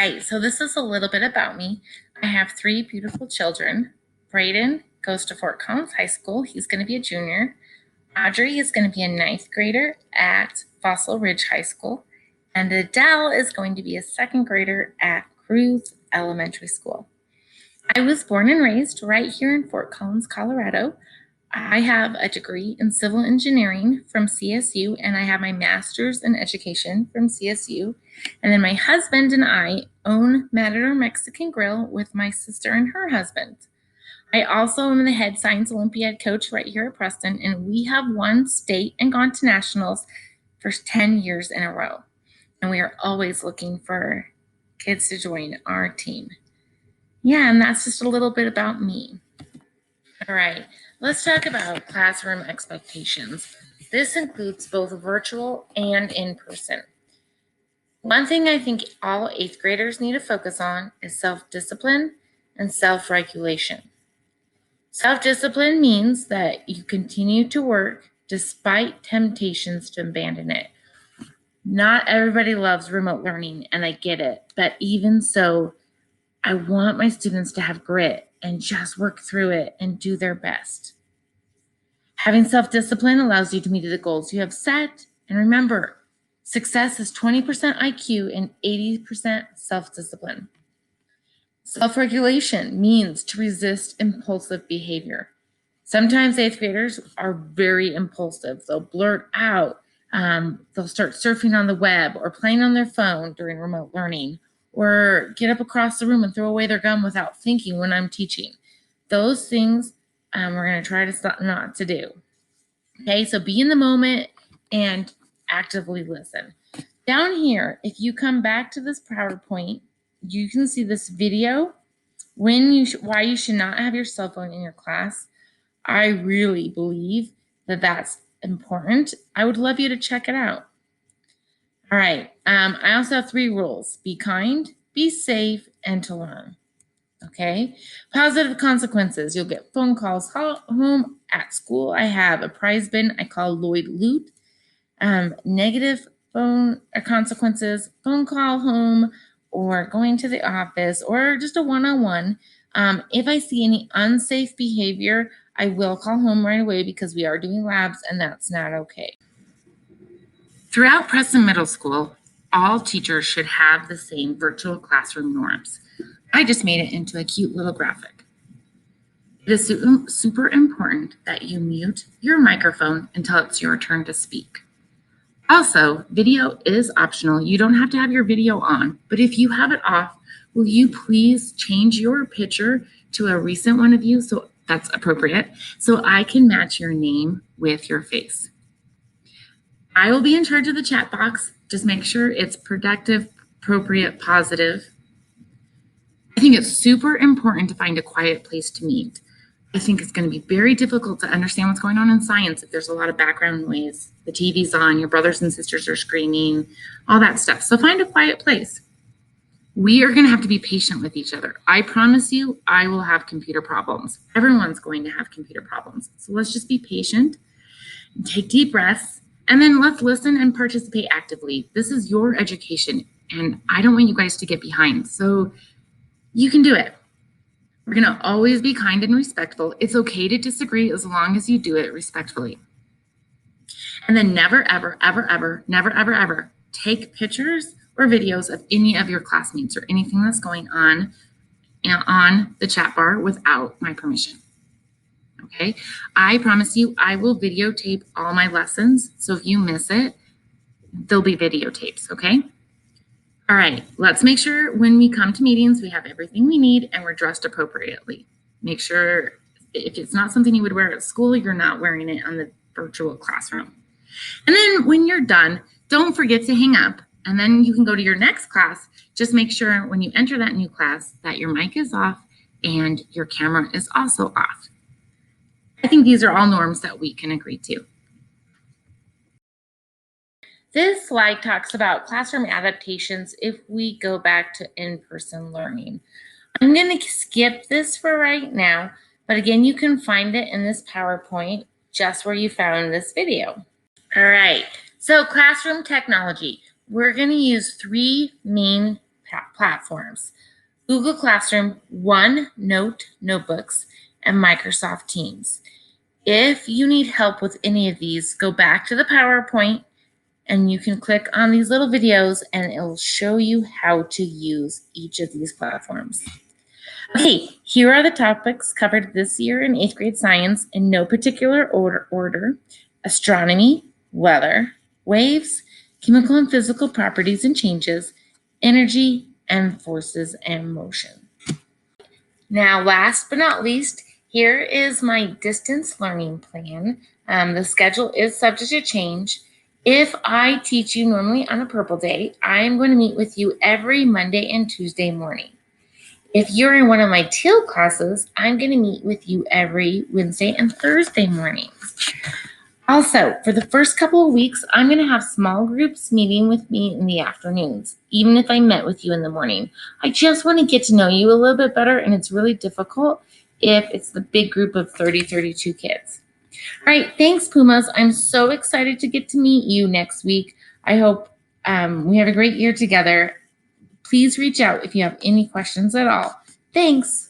Right, so this is a little bit about me. I have three beautiful children. Braden goes to Fort Collins High School. He's going to be a junior. Audrey is going to be a ninth grader at Fossil Ridge High School. And Adele is going to be a second grader at Cruz Elementary School. I was born and raised right here in Fort Collins, Colorado. I have a degree in civil engineering from CSU, and I have my master's in education from CSU. And then my husband and I own Matador Mexican Grill with my sister and her husband. I also am the head science Olympiad coach right here at Preston, and we have won state and gone to nationals for 10 years in a row. And we are always looking for kids to join our team. Yeah, and that's just a little bit about me. All right, let's talk about classroom expectations. This includes both virtual and in person. One thing I think all 8th graders need to focus on is self-discipline and self-regulation. Self-discipline means that you continue to work despite temptations to abandon it. Not everybody loves remote learning, and I get it, but even so, I want my students to have grit and just work through it and do their best. Having self-discipline allows you to meet the goals you have set. And remember, success is 20% IQ and 80% self-discipline. Self-regulation means to resist impulsive behavior. Sometimes 8th graders are very impulsive. They'll blurt out, they'll start surfing on the web or playing on their phone during remote learning, or get up across the room and throw away their gum without thinking when I'm teaching. Those things we're going to try to stop not to do. Okay, so be in the moment and actively listen. Down here, if you come back to this PowerPoint, you can see this video, why you should not have your cell phone in your class. I really believe that that's important. I would love you to check it out. All right, I also have 3 rules: be kind, be safe, and to learn. Okay, positive consequences. You'll get phone calls home. At school, I have a prize bin I call Lloyd Loot. Negative consequences, phone call home, or going to the office, or just a one-on-one. If I see any unsafe behavior, I will call home right away because we are doing labs and that's not okay. Throughout Preston Middle School, all teachers should have the same virtual classroom norms. I just made it into a cute little graphic. It is super important that you mute your microphone until it's your turn to speak. Also, video is optional. You don't have to have your video on, but if you have it off, will you please change your picture to a recent one of you so that's appropriate, so I can match your name with your face. I will be in charge of the chat box. Just make sure it's productive, appropriate, positive. I think it's super important to find a quiet place to meet. I think it's going to be very difficult to understand what's going on in science if there's a lot of background noise, the TV's on, your brothers and sisters are screaming, all that stuff. So find a quiet place. We are going to have to be patient with each other. I promise you, I will have computer problems. Everyone's going to have computer problems. So let's just be patient and take deep breaths, and then let's listen and participate actively. This is your education, and I don't want you guys to get behind. So you can do it. We're going to always be kind and respectful. It's okay to disagree as long as you do it respectfully. And then never, ever, ever, ever, never, ever, ever take pictures or videos of any of your classmates or anything that's going on the chat bar without my permission. Okay, I promise you I will videotape all my lessons. So if you miss it, there'll be videotapes, okay? All right, let's make sure when we come to meetings, we have everything we need and we're dressed appropriately. Make sure if it's not something you would wear at school, you're not wearing it on the virtual classroom. And then when you're done, don't forget to hang up, and then you can go to your next class. Just make sure when you enter that new class that your mic is off and your camera is also off. I think these are all norms that we can agree to. This slide talks about classroom adaptations if we go back to in-person learning. I'm going to skip this for right now, but again, you can find it in this PowerPoint just where you found this video. All right, so classroom technology. We're going to use 3 main platforms: Google Classroom, OneNote notebooks, and Microsoft Teams. If you need help with any of these, go back to the PowerPoint and you can click on these little videos and it'll show you how to use each of these platforms. Okay, here are the topics covered this year in 8th grade science in no particular order: astronomy, weather, waves, chemical and physical properties and changes, energy, and forces and motion. Now, last but not least, here is my distance learning plan. The schedule is subject to change. If I teach you normally on a purple day, I am going to meet with you every Monday and Tuesday morning. If you're in one of my teal classes, I'm going to meet with you every Wednesday and Thursday mornings. Also, for the first couple of weeks, I'm going to have small groups meeting with me in the afternoons, even if I met with you in the morning. I just want to get to know you a little bit better, and it's really difficult if it's the big group of 30, 32 kids. All right, thanks, Pumas. I'm so excited to get to meet you next week. I hope we have a great year together. Please reach out if you have any questions at all. Thanks.